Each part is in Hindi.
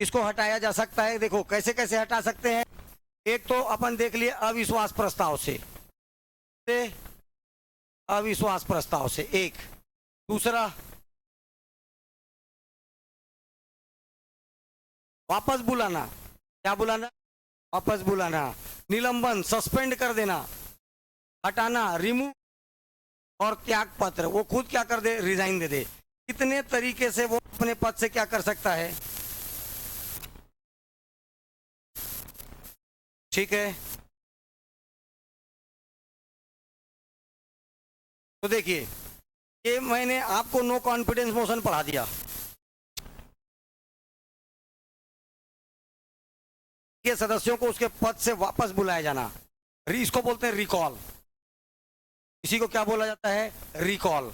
इसको हटाया जा सकता है। देखो कैसे कैसे हटा सकते हैं। एक तो अपन देख लिए अविश्वास प्रस्ताव से अविश्वास प्रस्ताव से एक। दूसरा वापस बुलाना। क्या बुलाना? वापस बुलाना। निलंबन, सस्पेंड कर देना, हटाना, रिमूव। और त्याग पत्र, वो खुद क्या कर दे, रिजाइन दे दे। कितने तरीके से वो अपने पद से क्या कर सकता है। ठीक है, तो देखिए ये मैंने आपको नो कॉन्फिडेंस मोशन पढ़ा दिया। के सदस्यों को उसके पद से वापस बुलाया जाना, इसको बोलते हैं रिकॉल। इसी को क्या बोला जाता है? रिकॉल।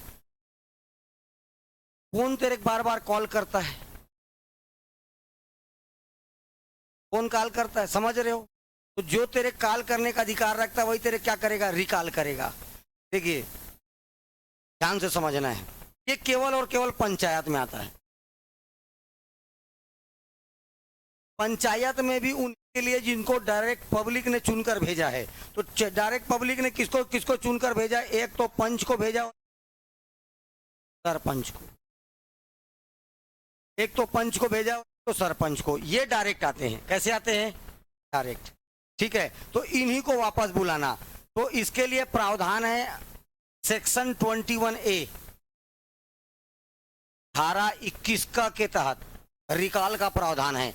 कौन तेरे बार बार कॉल करता है? कौन कॉल करता है? समझ रहे हो? तो जो तेरे कॉल करने का अधिकार रखता है वही तेरे क्या करेगा? रिकॉल करेगा। देखिए ध्यान से समझना है, ये केवल और केवल पंचायत में आता है। पंचायत में भी उनके लिए जिनको डायरेक्ट पब्लिक ने चुनकर भेजा है। तो डायरेक्ट पब्लिक ने किसको किसको चुनकर भेजा? एक तो पंच को भेजा, सरपंच को। एक तो पंच को भेजा तो सरपंच को। ये डायरेक्ट आते हैं। कैसे आते हैं? डायरेक्ट। ठीक है, तो इन्हीं को वापस बुलाना। तो इसके लिए प्रावधान है सेक्शन 21A धारा 21 का के तहत रिकॉल का प्रावधान है।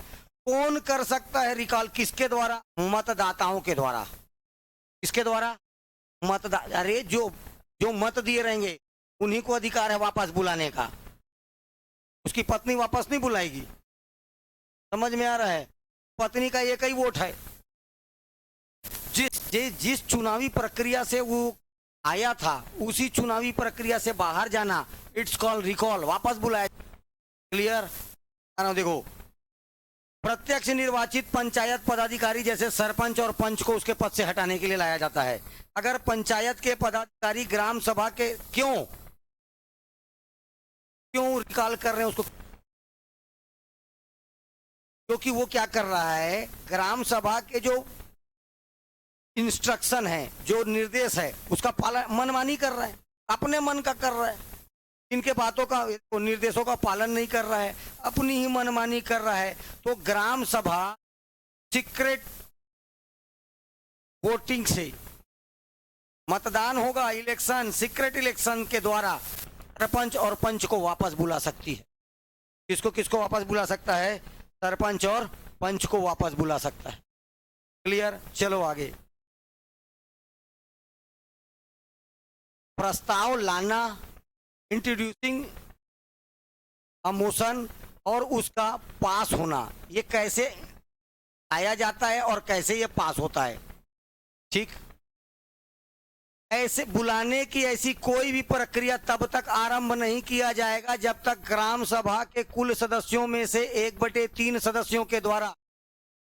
कौन कर सकता है रिकॉल? किसके द्वारा? मतदाताओं के द्वारा। किसके द्वारा? अरे जो जो मत दिए रहेंगे उन्हीं को अधिकार है वापस बुलाने का। उसकी पत्नी वापस नहीं बुलाएगी। समझ में आ रहा है? पत्नी का एक ही वोट है। जिस चुनावी प्रक्रिया से वो आया था उसी चुनावी प्रक्रिया से बाहर जाना, इट्स कॉल्ड रिकॉल, वापस बुलाया। क्लियर? देखो प्रत्यक्ष निर्वाचित पंचायत पदाधिकारी जैसे सरपंच और पंच को उसके पद से हटाने के लिए लाया जाता है। अगर पंचायत के पदाधिकारी ग्राम सभा के क्यों रिकॉल कर रहे हैं उसको? क्योंकि वो क्या कर रहा है, ग्राम सभा के जो इंस्ट्रक्शन है, जो निर्देश है, उसका पालन मनमानी कर रहा है, अपने मन का कर रहा है। इनके बातों का, निर्देशों का पालन नहीं कर रहा है, अपनी ही मनमानी कर रहा है। तो ग्राम सभा सीक्रेट वोटिंग से मतदान होगा, इलेक्शन, सीक्रेट इलेक्शन के द्वारा सरपंच और पंच को वापस बुला सकती है। किसको किसको वापस बुला सकता है? सरपंच और पंच को वापस बुला सकता है। क्लियर? चलो आगे। प्रस्ताव लाना, इंट्रोड्यूसिंग अ मोशन और उसका पास होना, ये कैसे आया जाता है और कैसे ये पास होता है। ठीक, ऐसे बुलाने की ऐसी कोई भी प्रक्रिया तब तक आरंभ नहीं किया जाएगा जब तक ग्राम सभा के कुल सदस्यों में से 1/3 सदस्यों के द्वारा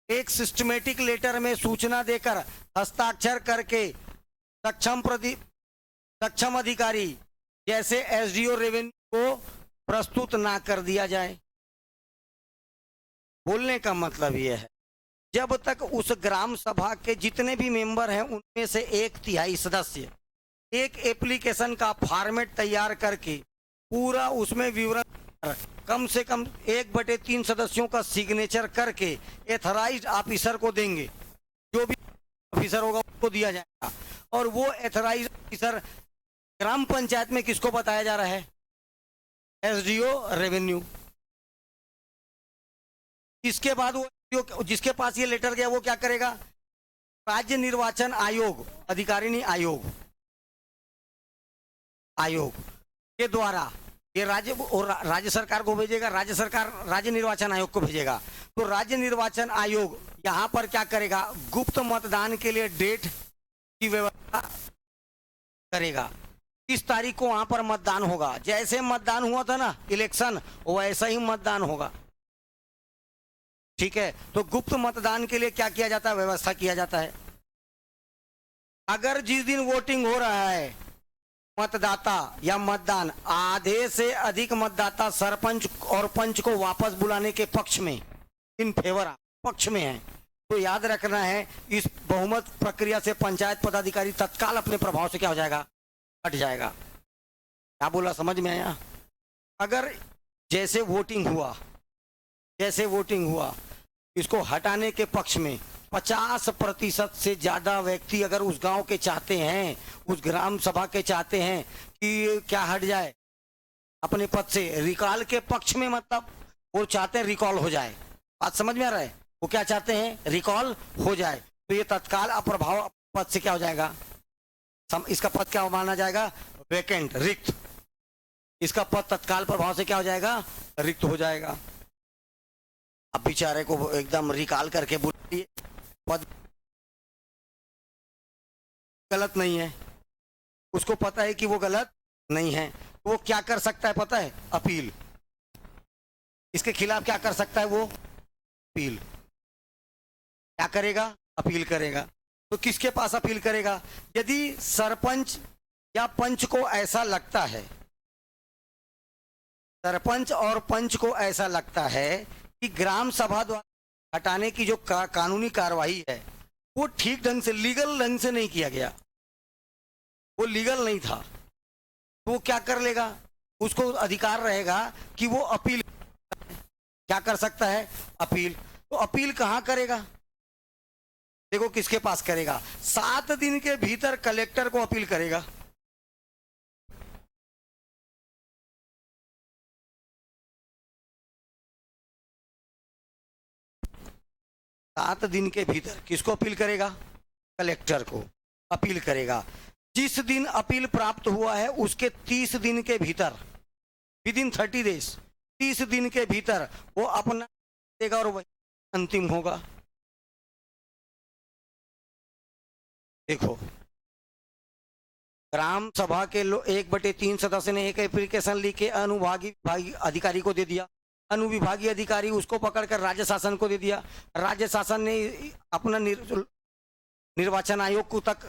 एक सिस्टमेटिक लेटर में सूचना देकर हस्ताक्षर करके सक्षम अधिकारी जैसे एसडीओ रेवेन्यू को प्रस्तुत ना कर दिया जाए। बोलने का मतलब यह है, जब तक उस ग्राम सभा के जितने भी मेंबर हैं उनमें से 1/3 सदस्य एक एप्लीकेशन का फॉर्मेट तैयार करके पूरा उसमें विवरण कम से कम 1/3 सदस्यों का सिग्नेचर करके एथराइज्ड ऑफिसर को देंगे। जो भी ऑफिसर होगा उसको दिया जाएगा। और वो एथराइज्ड ऑफिसर ग्राम पंचायत में किसको बताया जा रहा है? SDO revenue. इसके बाद वो जिसके पास ये लेटर गया वो क्या करेगा? राज्य निर्वाचन आयोग, अधिकारिणी आयोग के द्वारा ये राज्य सरकार को भेजेगा, राज्य सरकार राज्य निर्वाचन आयोग को भेजेगा। तो राज्य निर्वाचन आयोग यहाँ पर क्या करेगा? गुप्त मतदान के लिए डेट की व्यवस्था करेगा। इस तारीख को वहां पर मतदान होगा। जैसे मतदान हुआ था ना इलेक्शन, वैसा ही मतदान होगा। ठीक है, तो गुप्त मतदान के लिए क्या किया जाता है? व्यवस्था किया जाता है। अगर जिस दिन वोटिंग हो रहा है मतदाता या मतदान आधे से अधिक मतदाता सरपंच और पंच को वापस बुलाने के पक्ष में इन फेवर पक्ष में है, तो याद रखना है इस बहुमत प्रक्रिया से पंचायत पदाधिकारी तत्काल अपने प्रभाव से क्या हो जाएगा, हट जाएगा। क्या बोला, समझ में आया? अगर जैसे वोटिंग हुआ इसको हटाने के पक्ष में 50% से ज्यादा व्यक्ति अगर उस गांव के चाहते हैं, उस ग्राम सभा के चाहते हैं कि क्या हट जाए अपने पद से, रिकॉल के पक्ष में, मतलब वो चाहते हैं रिकॉल हो जाए। बात समझ में आ रहा है? वो क्या चाहते हैं, रिकॉल हो जाए, तो ये तत्काल अप्रभाव पद से क्या हो जाएगा, इसका पद क्या माना जाएगा, वैकेंट, रिक्त। इसका पद तत्काल प्रभाव से क्या हो जाएगा, रिक्त हो जाएगा। अब बेचारे को एकदम रिकॉल करके बोलिए पद गलत नहीं है, उसको पता है कि वो गलत नहीं है, तो वो क्या कर सकता है पता है, अपील। इसके खिलाफ क्या कर सकता है वो, अपील। क्या करेगा, अपील करेगा। तो किसके पास अपील करेगा, यदि सरपंच या पंच को ऐसा लगता है, सरपंच और पंच को ऐसा लगता है कि ग्राम सभा द्वारा हटाने की जो कानूनी कार्रवाई है वो ठीक ढंग से, लीगल ढंग से नहीं किया गया, वो लीगल नहीं था, तो वो क्या कर लेगा, उसको अधिकार रहेगा कि वो अपील, क्या कर सकता है, अपील। तो अपील कहां करेगा, देखो किसके पास करेगा, 7 दिन के भीतर कलेक्टर को अपील करेगा। सात दिन के भीतर किसको अपील करेगा, कलेक्टर को अपील करेगा। जिस दिन अपील प्राप्त हुआ है उसके 30 दिन के भीतर, विद इन 30 डेज, 30 दिन के भीतर वो अपना देगा और वही अंतिम होगा। देखो ग्राम सभा के 1/3 सदस्य ने एक एप्लीकेशन लिख के अनुविभागीय अधिकारी को दे दिया, अनुविभागीय अधिकारी उसको पकड़कर राज्य शासन को दे दिया, राज्य शासन ने अपना निर्वाचन आयोग को तक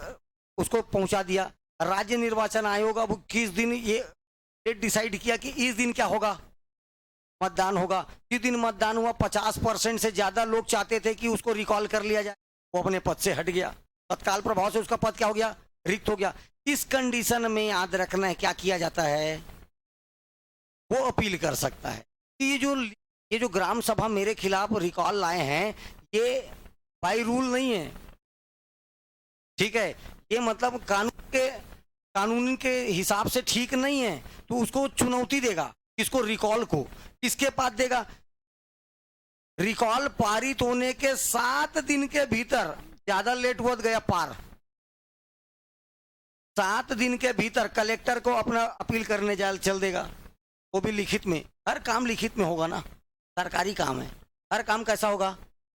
उसको पहुंचा दिया, राज्य निर्वाचन आयोग अब किस दिन ये डेट डिसाइड किया कि इस दिन क्या होगा, मतदान होगा। जिस दिन मतदान हुआ 50% से ज्यादा लोग चाहते थे कि उसको रिकॉल कर लिया जाए, वो अपने पद से हट गया, तत्काल प्रभाव से उसका पद क्या हो गया, रिक्त हो गया। इस कंडीशन में याद रखना है क्या किया जाता है, वो अपील कर सकता है। ये जो ग्राम सभा मेरे खिलाफ रिकॉल लाए हैं ये बाय रूल नहीं है, ठीक है, ये मतलब कानून के हिसाब से ठीक नहीं है, तो उसको चुनौती देगा, इसको रिकॉल को किसके पास देगा, रिकॉल पारित होने के 7 दिन के भीतर, ज्यादा लेट हुआ गया पार, 7 दिन के भीतर कलेक्टर को अपना अपील करने चल देगा, वो भी लिखित में। हर काम लिखित में होगा ना, सरकारी काम है, हर काम कैसा होगा,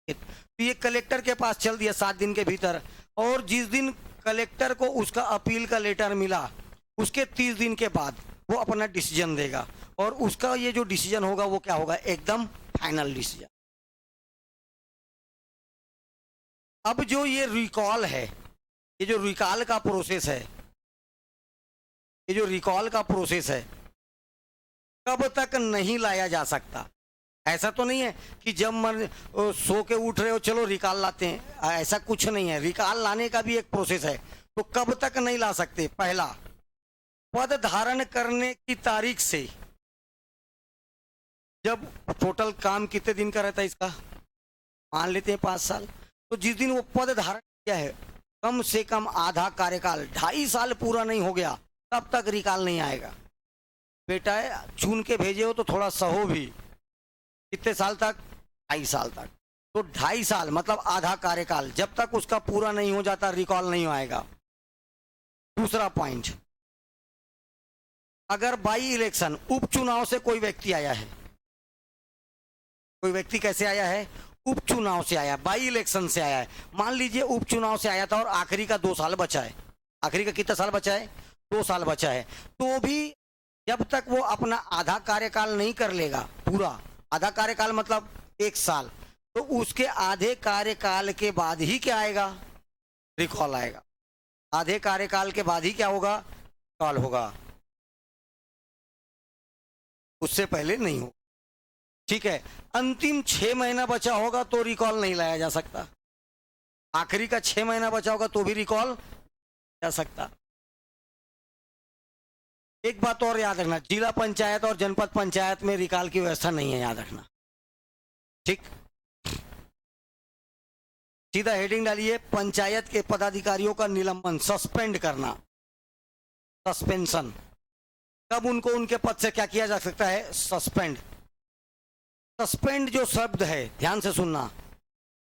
तो ये कलेक्टर के पास चल दिया 7 दिन के भीतर, और जिस दिन कलेक्टर को उसका अपील का लेटर मिला उसके 30 दिन के बाद वो अपना डिसीजन देगा, और उसका ये जो डिसीजन होगा वो क्या होगा, एकदम फाइनल डिसीजन। अब जो ये रिकॉल है, ये जो रिकॉल का प्रोसेस है, ये जो रिकॉल का प्रोसेस है कब तक नहीं लाया जा सकता। ऐसा तो नहीं है कि जब मन सो के उठ रहे हो चलो रिकॉल लाते हैं, ऐसा कुछ नहीं है। रिकॉल लाने का भी एक प्रोसेस है, तो कब तक नहीं ला सकते, पहला पद धारण करने की तारीख से, जब टोटल काम कितने दिन का रहता है इसका, मान लेते हैं 5 साल, तो जिस दिन वो पद धारण किया है कम से कम आधा कार्यकाल, 2.5 साल पूरा नहीं हो गया तब तक रिकॉल नहीं आएगा। बेटा चुन के भेजे हो तो थोड़ा सहो भी, कितने साल तक, 2.5 साल तक, तो 2.5 साल मतलब आधा कार्यकाल, जब तक उसका पूरा नहीं हो जाता रिकॉल नहीं आएगा। दूसरा पॉइंट, अगर बाई इलेक्शन उपचुनाव से कोई व्यक्ति आया है, कोई व्यक्ति कैसे आया है, उपचुनाव से आया, बाई इलेक्शन से आया है, मान लीजिए उपचुनाव से आया था और आखिरी का 2 साल बचा है, आखिरी का कितना साल बचा है, 2 साल बचा है, तो भी जब तक वो अपना आधा कार्यकाल नहीं कर लेगा, पूरा आधा कार्यकाल मतलब 1 साल, तो उसके आधे कार्यकाल के बाद ही क्या आएगा, रिकॉल आएगा। आधे कार्यकाल के बाद ही क्या होगा, रिकॉल होगा, उससे पहले नहीं होगा। ठीक है, अंतिम 6 महीना बचा होगा तो रिकॉल नहीं लाया जा सकता, आखिरी का 6 महीना बचा होगा तो भी रिकॉल जा सकता। एक बात और याद रखना, जिला पंचायत और जनपद पंचायत में रिकॉल की व्यवस्था नहीं है, याद रखना। ठीक, सीधा हेडिंग डालिए, पंचायत के पदाधिकारियों का निलंबन, सस्पेंड करना, सस्पेंशन। कब उनको उनके पद से क्या किया जा सकता है? सस्पेंड। सस्पेंड जो शब्द है, ध्यान से सुनना,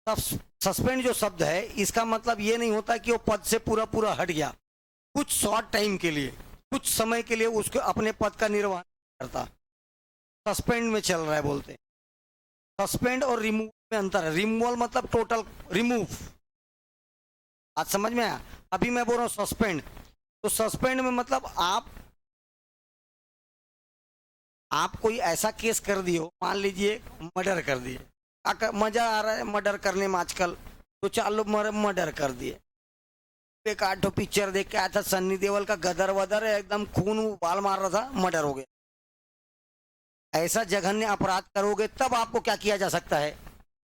सस्पेंड जो शब्द है इसका मतलब ये नहीं होता कि वो पद से पूरा पूरा हट गया, कुछ शॉर्ट टाइम के लिए, कुछ समय के लिए उसको अपने पद का निर्वहन करता, सस्पेंड में चल रहा है बोलते। सस्पेंड और रिमूव में अंतर है, रिमूवल मतलब टोटल रिमूव, आज समझ में आया? अभी मैं बोल रहा हूँ सस्पेंड, तो सस्पेंड में मतलब आप कोई ऐसा केस कर दिए हो, मान लीजिए मर्डर कर दिए, मजा आ रहा है मर्डर करने में आजकल, तो 4 लोग मर्डर कर दिए, एक 8 पिक्चर देख के आया था सन्नी देओल का, गदर वदर एकदम खून बाल मार रहा था, मर्डर हो गया। ऐसा जघन्य अपराध करोगे तब आपको क्या किया जा सकता है?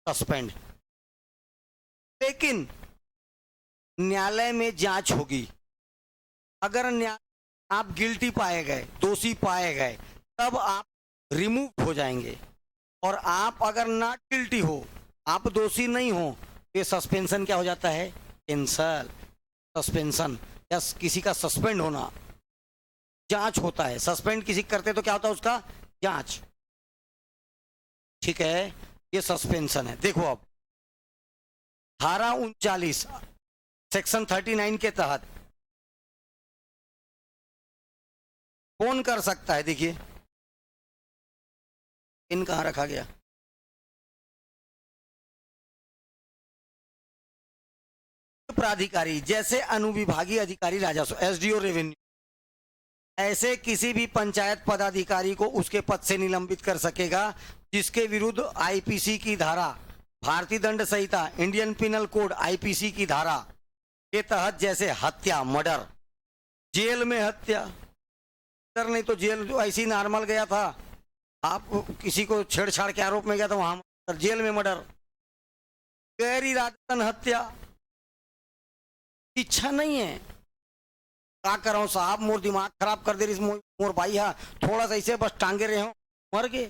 सस्पेंड। लेकिन न्यायालय में जांच होगी, अगर आप गिल्टी पाए गए, दोषी पाए गए, तब आप रिमूव हो जाएंगे, और आप अगर नॉट गिल्टी हो, आप दोषी नहीं हो, ये सस्पेंशन क्या हो जाता है? कैंसल। सस्पेंशन या किसी का सस्पेंड होना, जांच होता है, सस्पेंड किसी करते तो क्या होता है? उसका जांच। ठीक है, ये सस्पेंशन है। देखो अब धारा 39 सेक्शन 39 के तहत कौन कर सकता है? देखिए इन कहां रखा गया, प्राधिकारी जैसे अनुविभागीय अधिकारी, राजस्व, एसडीओ, रेवेन्यू, ऐसे किसी भी पंचायत पदाधिकारी को उसके पद से निलंबित कर सकेगा जिसके विरुद्ध आईपीसी की धारा, भारतीय दंड संहिता, इंडियन पिनल कोड, आईपीसी की धारा के तहत, जैसे हत्या, मर्डर, जेल में हत्या, नहीं तो जेल जो ऐसी नॉर्मल गया था, आप किसी को छेड़छाड़ के आरोप में गया था वहां जेल में मर्डर, गैर इरादतन हत्या, इच्छा नहीं है, क्या कर रहा हूं साहब, मोर दिमाग खराब कर दे रही मोर भाई, हा थोड़ा सा ऐसे बस टांगे रहे हो, मर गए,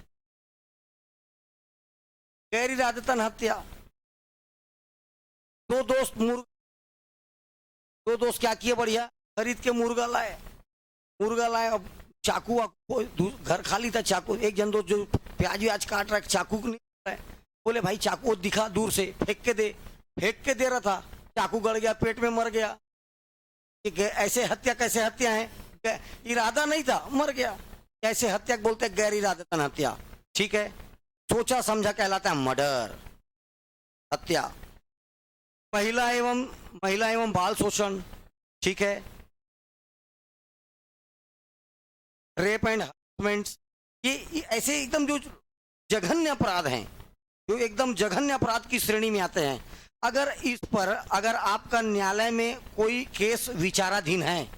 गैर इरादतन हत्या। दो दोस्त क्या किए? बढ़िया खरीद के मुर्गा लाए, अब चाकू घर खाली था, चाकू, एक जन दोस्त जो प्याज व्याज काट रहा है, चाकू नहीं है, बोले भाई चाकू दिखा, दूर से फेंक के दे रहा था, चाकू गड़ गया, पेट में मर गया। ऐसे हत्या कैसे हत्या है? इरादा नहीं था, मर गया, ऐसे हत्या बोलते हैं गैर इरादतन हत्या। ठीक है, सोचा समझा कहलाता है मर्डर, हत्या। महिला एवं बाल शोषण, ठीक है, रेप एंड हरासमेंट, ये ऐसे एकदम जो जघन्य अपराध हैं, जो एकदम जघन्य अपराध की श्रेणी में आते हैं। अगर आपका न्यायालय में कोई केस विचाराधीन है,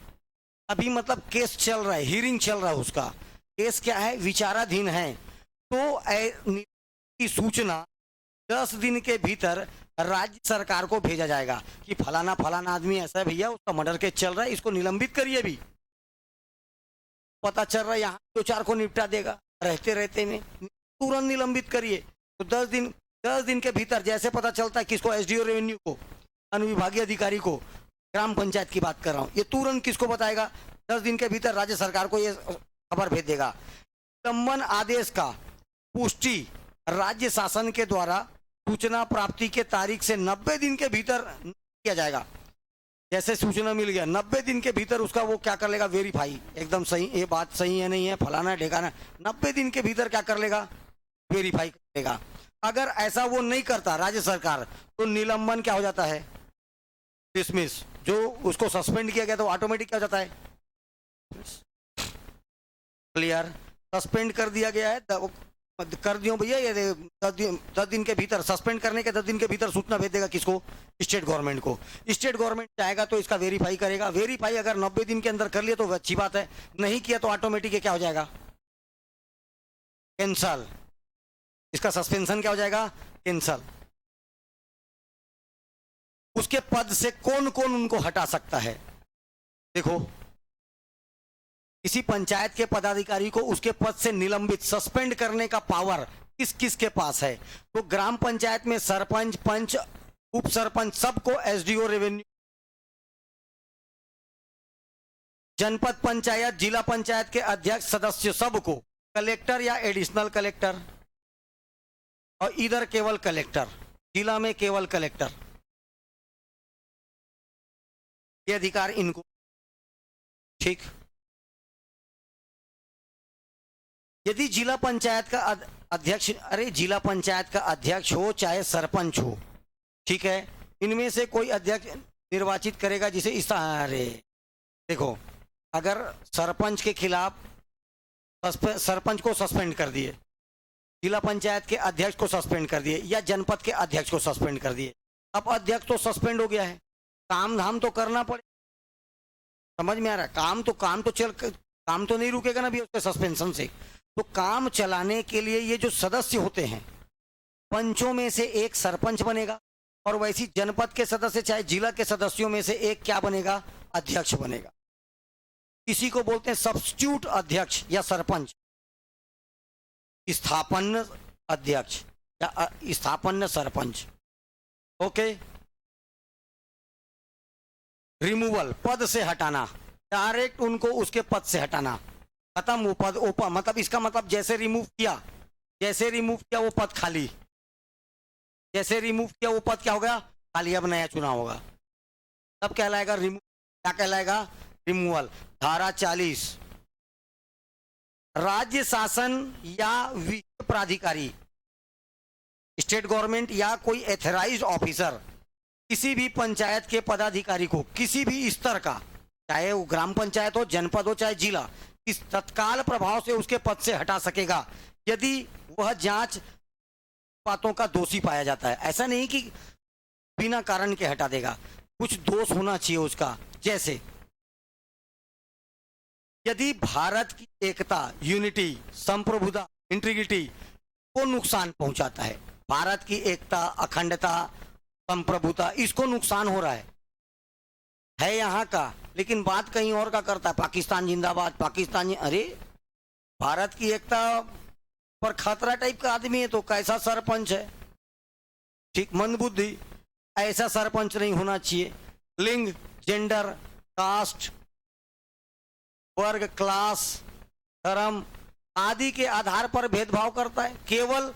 अभी मतलब केस चल रहा है, हियरिंग चल रहा है, उसका केस क्या है? विचाराधीन है, तो की सूचना 10 दिन के भीतर राज्य सरकार को भेजा जाएगा कि फलाना आदमी ऐसा है भैया, उसका मर्डर केस चल रहा है, इसको निलंबित करिए। भी पता चल रहा है यहाँ 2-4 को निपटा देगा, रहते में तुरंत निलंबित करिए। तो 10 दिन के भीतर जैसे पता चलता है किसको, एसडीओ रेवेन्यू को, अनुविभागीय अधिकारी को, ग्राम पंचायत की बात कर रहा हूँ, ये तुरंत किसको बताएगा? 10 दिन के भीतर राज्य सरकार को ये खबर भेज देगा। निलंबन आदेश का पुष्टि राज्य शासन के द्वारा सूचना प्राप्ति के तारीख से 90 दिन के भीतर किया जाएगा। जैसे सूचना मिल गया, 90 दिन के भीतर उसका वो क्या कर लेगा? वेरीफाई, एकदम सही, ये बात सही है नहीं है, फलाना ढेकाना, 90 दिन के भीतर क्या कर लेगा? वेरीफाई करेगा। अगर ऐसा वो नहीं करता राज्य सरकार, तो निलंबन क्या हो जाता है? डिसमिस। जो उसको सस्पेंड किया गया तो ऑटोमेटिक क्या हो जाता है? क्लियर? सस्पेंड कर दिया गया है, कर दियो भैया, ये 10 दिन के भीतर, सस्पेंड करने के 10 दिन के भीतर सूचना भेज देगा किसको? स्टेट गवर्नमेंट को। स्टेट गवर्नमेंट चाहेगा तो इसका वेरीफाई करेगा, वेरीफाई अगर 90 दिन के अंदर कर लिया तो अच्छी बात है, नहीं किया तो ऑटोमेटिक क्या हो जाएगा? कैंसल। इसका सस्पेंशन क्या हो जाएगा, कैंसल। उसके पद से कौन कौन उनको हटा सकता है, देखो किसी पंचायत के पदाधिकारी को उसके पद से निलंबित सस्पेंड करने का पावर किस किस के पास है, तो ग्राम पंचायत में सरपंच, पंच, उप सरपंच सबको एसडीओ रेवेन्यू, जनपद पंचायत, जिला पंचायत के अध्यक्ष, सदस्य सबको, कलेक्टर या एडिशनल कलेक्टर, और इधर केवल कलेक्टर, जिला में केवल कलेक्टर, ये अधिकार इनको, ठीक। यदि जिला पंचायत का अध्यक्ष, अरे जिला पंचायत का अध्यक्ष हो चाहे सरपंच हो, ठीक है, इनमें से कोई अध्यक्ष निर्वाचित करेगा जिसे इस, अरे देखो अगर सरपंच के खिलाफ सरपंच को सस्पेंड कर दिए, जिला पंचायत के अध्यक्ष को सस्पेंड कर दिए, या जनपद के अध्यक्ष को सस्पेंड कर दिए, अब अध्यक्ष तो सस्पेंड हो गया है, काम धाम तो करना पड़े, समझ में आ रहा है, काम तो नहीं रुकेगा ना भी उसके सस्पेंशन से, तो काम चलाने के लिए ये जो सदस्य होते हैं, पंचों में से एक सरपंच बनेगा, और वैसी जनपद के सदस्य चाहे जिला के सदस्यों में से एक क्या बनेगा, अध्यक्ष बनेगा। इसी को बोलते हैं सब्स्टिट्यूट अध्यक्ष या सरपंच, स्थापन्न अध्यक्ष या स्थापन्न सरपंच। ओके, रिमूवल, पद से हटाना, डायरेक्ट उनको उसके पद से हटाना, खत्म वो पद, ओपा मतलब इसका मतलब जैसे रिमूव किया वो पद खाली, जैसे रिमूव किया वो पद क्या हो गया, खाली, अब नया चुनाव होगा, तब कहलाएगा रिमूव, क्या कहलाएगा, रिमूवल। धारा 40, राज्य शासन या वित्त प्राधिकारी, स्टेट गवर्नमेंट या कोई एथराइज्ड ऑफिसर किसी भी पंचायत के पदाधिकारी को किसी भी स्तर का, चाहे वो ग्राम पंचायत हो, जनपद हो, चाहे जिला, इस तत्काल प्रभाव से उसके पद से हटा सकेगा यदि वह जांच बातों का दोषी पाया जाता है। ऐसा नहीं कि बिना कारण के हटा देगा, कुछ दोष होना चाहिए उसका, जैसे यदि भारत की एकता, यूनिटी, संप्रभुता, इंटीग्रिटी को नुकसान पहुंचाता है, भारत की एकता, अखंडता, संप्रभुता, इसको नुकसान हो रहा है यहाँ का, लेकिन बात कहीं और का करता है, पाकिस्तान जिंदाबाद, पाकिस्तान, अरे भारत की एकता पर खतरा टाइप का आदमी है तो कैसा सरपंच है, ठीक, मंदबुद्धि, ऐसा सरपंच नहीं होना चाहिए। लिंग, जेंडर, कास्ट, वर्ग, क्लास, धर्म आदि के आधार पर भेदभाव करता है, केवल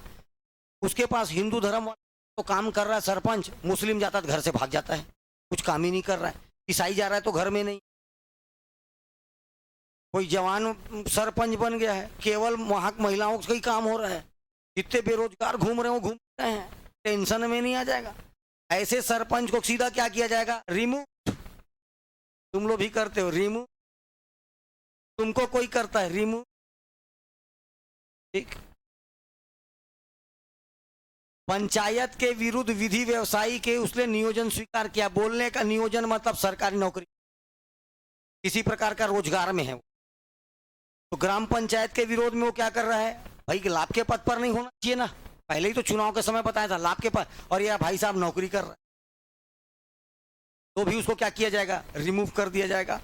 उसके पास हिंदू धर्म तो काम कर रहा है सरपंच, मुस्लिम जाता तो घर से भाग जाता है, कुछ काम ही नहीं कर रहा है, ईसाई जा रहा है तो घर में नहीं, कोई जवान सरपंच बन गया है, केवल वहां महिलाओं का ही काम हो रहा है, जितने बेरोजगार घूम रहे हो घूम रहे हैं, टेंशन में नहीं आ जाएगा। ऐसे सरपंच को सीधा क्या किया जाएगा, रिमूव, तुम लोग भी करते हो रिमूव, तुमको कोई करता है रिमूव, ठीक। पंचायत के विरुद्ध विधि व्यवसायी के उसने नियोजन स्वीकार किया, बोलने का नियोजन मतलब सरकारी नौकरी, किसी प्रकार का रोजगार में है वो, तो ग्राम पंचायत के विरोध में वो क्या कर रहा है, भाई लाभ के पद पर नहीं होना चाहिए ना, पहले ही तो चुनाव के समय बताया था लाभ के पद, और यह भाई साहब नौकरी कर रहा है, तो भी उसको क्या किया जाएगा, रिमूव कर दिया जाएगा।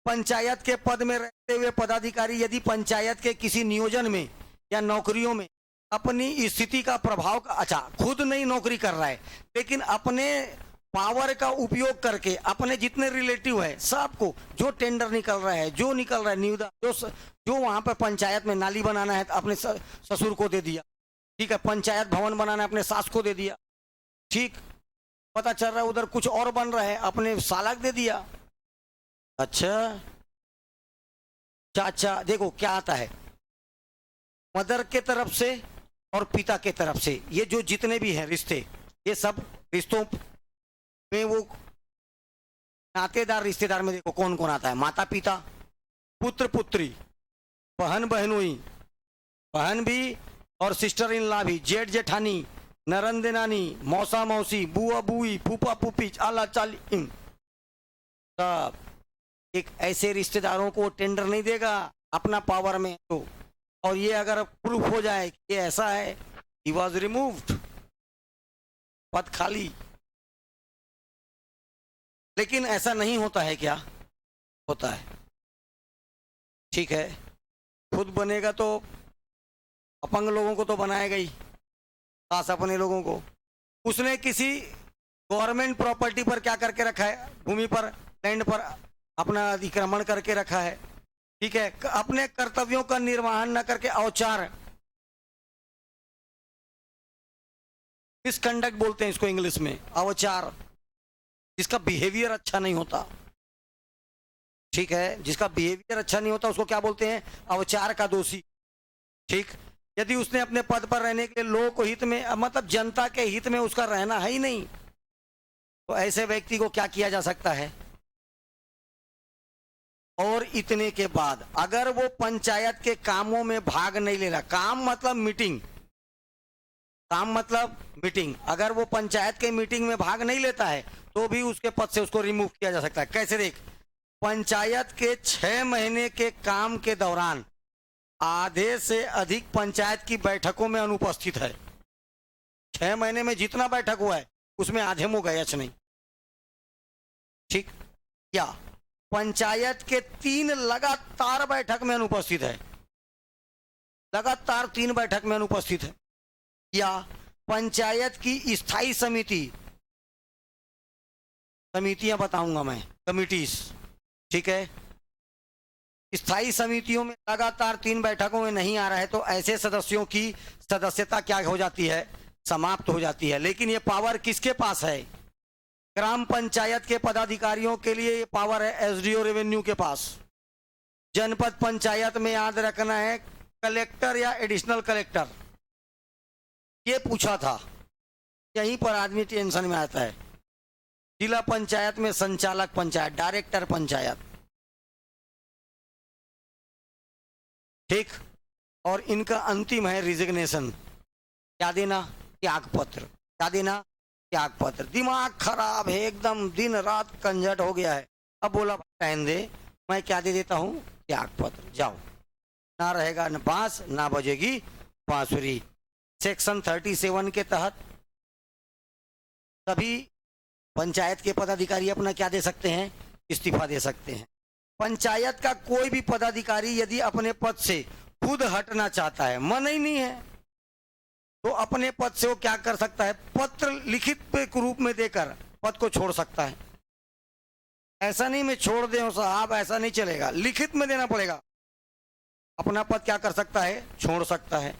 पंचायत के पद में रहते हुए पदाधिकारी यदि पंचायत के किसी नियोजन में या नौकरियों में अपनी स्थिति का प्रभाव, अच्छा खुद नहीं नौकरी कर रहा है लेकिन अपने पावर का उपयोग करके अपने जितने रिलेटिव है सबको, जो टेंडर निकल रहा है, जो निकल रहा है निविदा, जो वहां पर पंचायत में नाली बनाना है अपने ससुर को दे दिया, ठीक है, पंचायत भवन बनाना है अपने सास को दे दिया, ठीक, पता चल रहा है उधर कुछ और बन रहा है अपने सालक दे दिया। अच्छा चाचा, देखो क्या आता है, मदर के तरफ से और पिता के तरफ से, ये जो जितने भी हैं रिश्ते, ये सब रिश्तों में वो नातेदार रिश्तेदार में देखो कौन कौन आता है, माता पिता, पुत्र पुत्री, बहन बहनोई, बहन भी और सिस्टर इन लॉ भी, जेठ जेठानी, नरंदे नानी, मौसा मौसी, बुआ बुई, फूफा फूफी, चाला चाली, सब एक ऐसे रिश्तेदारों को टेंडर नहीं देगा अपना पावर में तो, और ये अगर प्रूफ हो जाए कि ये ऐसा है ही वॉज रिमूव्ड, पद खाली। लेकिन ऐसा नहीं होता है क्या? होता है। ठीक है, खुद बनेगा तो अपंग लोगों को तो बनाएगा ही, खास अपने लोगों को। उसने किसी गवर्नमेंट प्रॉपर्टी पर क्या करके रखा है? भूमि पर, लैंड पर अपना अतिक्रमण करके रखा है। ठीक है, अपने कर्तव्यों का निर्वहन न करके औचार, मिसकंडक्ट बोलते हैं इसको इंग्लिश में, अवचार, जिसका बिहेवियर अच्छा नहीं होता। ठीक है, जिसका बिहेवियर अच्छा नहीं होता उसको क्या बोलते हैं? अवचार का दोषी। ठीक, यदि उसने अपने पद पर रहने के लिए लोक हित में, मतलब जनता के हित में उसका रहना है ही नहीं, तो ऐसे व्यक्ति को क्या किया जा सकता है? और इतने के बाद अगर वो पंचायत के कामों में भाग नहीं ले रहा, काम मतलब मीटिंग, काम मतलब मीटिंग, अगर वो पंचायत के मीटिंग में भाग नहीं लेता है तो भी उसके पद से उसको रिमूव किया जा सकता है। कैसे? देख, पंचायत के 6 महीने के काम के दौरान आधे से अधिक पंचायत की बैठकों में अनुपस्थित है। 6 महीने में जितना बैठक हुआ है उसमें आधे मुंह गयच नहीं। ठीक, या पंचायत के 3 लगातार बैठक में अनुपस्थित है, लगातार 3 बैठक में अनुपस्थित है। या पंचायत की स्थायी समिति, समितियां बताऊंगा मैं, कमिटीज। ठीक है, स्थायी समितियों में लगातार 3 बैठकों में नहीं आ रहा है तो ऐसे सदस्यों की सदस्यता क्या हो जाती है? समाप्त हो जाती है। लेकिन ये पावर किसके पास है? ग्राम पंचायत के पदाधिकारियों के लिए ये पावर है एसडीओ रेवेन्यू के पास। जनपद पंचायत में याद रखना है कलेक्टर या एडिशनल कलेक्टर। ये पूछा था, यहीं पर आदमी टेंशन में आता है। जिला पंचायत में संचालक पंचायत, डायरेक्टर पंचायत। ठीक, और इनका अंतिम है रिजिग्नेशन। क्या देना? त्याग पत्र। क्या देना? त्याग पत्र। दिमाग खराब है एकदम, दिन रात कंजट हो गया है। अब बोला रहने दे, मैं क्या दे देता हूं? त्याग पत्र। जाओ, ना रहेगा न बांस ना बजेगी बांसुरी। सेक्शन 37 के तहत सभी पंचायत के पदाधिकारी अपना क्या दे सकते हैं? इस्तीफा दे सकते हैं। पंचायत का कोई भी पदाधिकारी यदि अपने पद से खुद हटना चाहता है, मन ही नहीं है, तो अपने पद से वो क्या कर सकता है? पत्र लिखित रूप में देकर पद को छोड़ सकता है। ऐसा नहीं मैं छोड़ दे साहब, ऐसा नहीं चलेगा, लिखित में देना पड़ेगा। अपना पद क्या कर सकता है? छोड़ सकता है।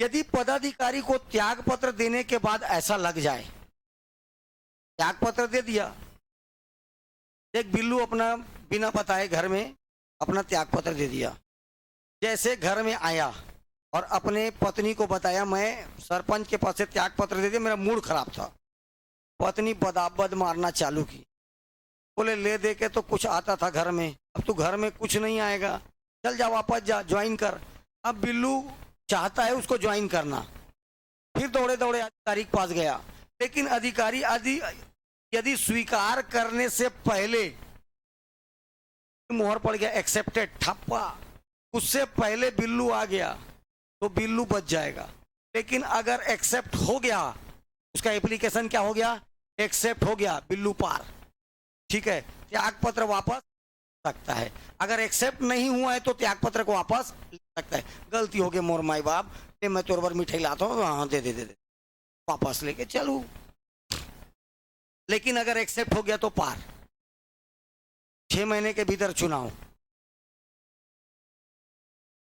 यदि पदाधिकारी को त्याग पत्र देने के बाद ऐसा लग जाए, त्याग पत्र दे दिया, एक बिल्लू अपना बिना बताए घर में अपना त्याग पत्र दे दिया, जैसे घर में आया और अपने पत्नी को बताया मैं सरपंच के पास से त्याग पत्र दे दिया, मेरा मूड खराब था। पत्नी बदाबद मारना चालू की, बोले ले दे के तो कुछ आता था घर में, अब तो घर में कुछ नहीं आएगा, चल जा वापस जा, ज्वाइन कर। अब बिल्लू चाहता है उसको ज्वाइन करना, फिर दौड़े दौड़े अधिकारी के पास गया, लेकिन अधिकारी यदि स्वीकार करने से पहले मोहर पड़ गया एक्सेप्टेड ठप्पा, उससे पहले बिल्लू आ गया तो बिल्लू बच जाएगा। लेकिन अगर एक्सेप्ट हो गया, उसका एप्लीकेशन क्या हो गया? एक्सेप्ट हो गया, बिल्लू पार। ठीक है, त्याग पत्र वापस सकता है। अगर एक्सेप्ट नहीं हुआ है तो त्याग पत्र को वापस ले सकता है। गलती हो गई मोर माई बाप, मैं तोर पर मिठाई लाता हूँ, हाँ दे दे दे दे, वापस लेके चलू। लेकिन अगर एक्सेप्ट हो गया तो पार। 6 महीने के भीतर चुनाव।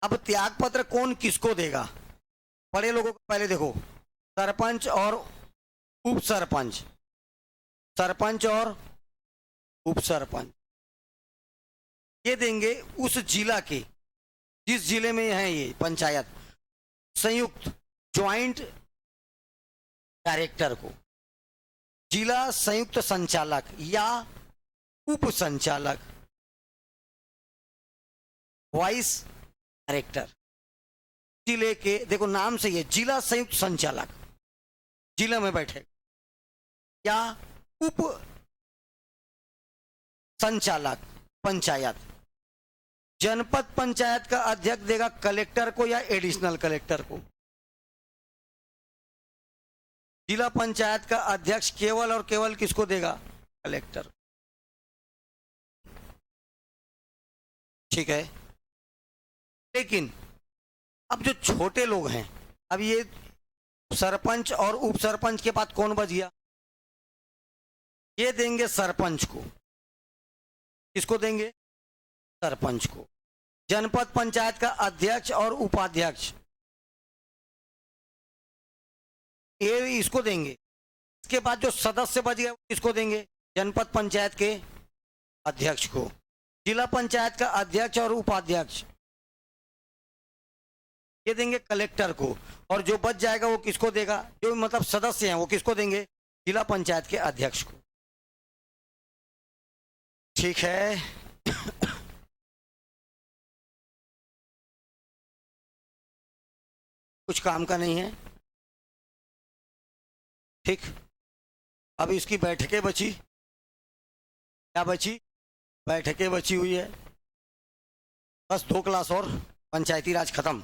अब त्याग पत्र कौन किसको देगा? बड़े लोगों को पहले देखो, सरपंच और उप सरपंच, सरपंच और उप सरपंच ये देंगे उस जिला के, जिस जिले में है ये पंचायत, संयुक्त ज्वाइंट डायरेक्टर को, जिला संयुक्त संचालक या उप संचालक, वाइस डायरेक्टर। जिले के देखो नाम से ये जिला संयुक्त संचालक जिला में बैठे, या उप संचालक पंचायत। जनपद पंचायत का अध्यक्ष देगा कलेक्टर को या एडिशनल कलेक्टर को। जिला पंचायत का अध्यक्ष केवल और केवल किसको देगा? कलेक्टर। ठीक है, लेकिन अब जो छोटे लोग हैं, अब ये सरपंच और उप सरपंच के बाद कौन बच गया? ये देंगे सरपंच को। किसको देंगे? सरपंच को। जनपद पंचायत का अध्यक्ष और उपाध्यक्ष, ये इसको देंगे। इसके बाद जो सदस्य बच गया किसको देंगे? जनपद पंचायत के अध्यक्ष को। जिला पंचायत का अध्यक्ष और उपाध्यक्ष ये देंगे कलेक्टर को, और जो बच जाएगा वो किसको देगा? जो मतलब सदस्य हैं वो किसको देंगे? जिला पंचायत के अध्यक्ष को। ठीक है, कुछ काम का नहीं है। ठीक, अब इसकी बैठकें बची, क्या बची? बैठकें बची हुई है, बस 2 क्लास और पंचायती राज खत्म।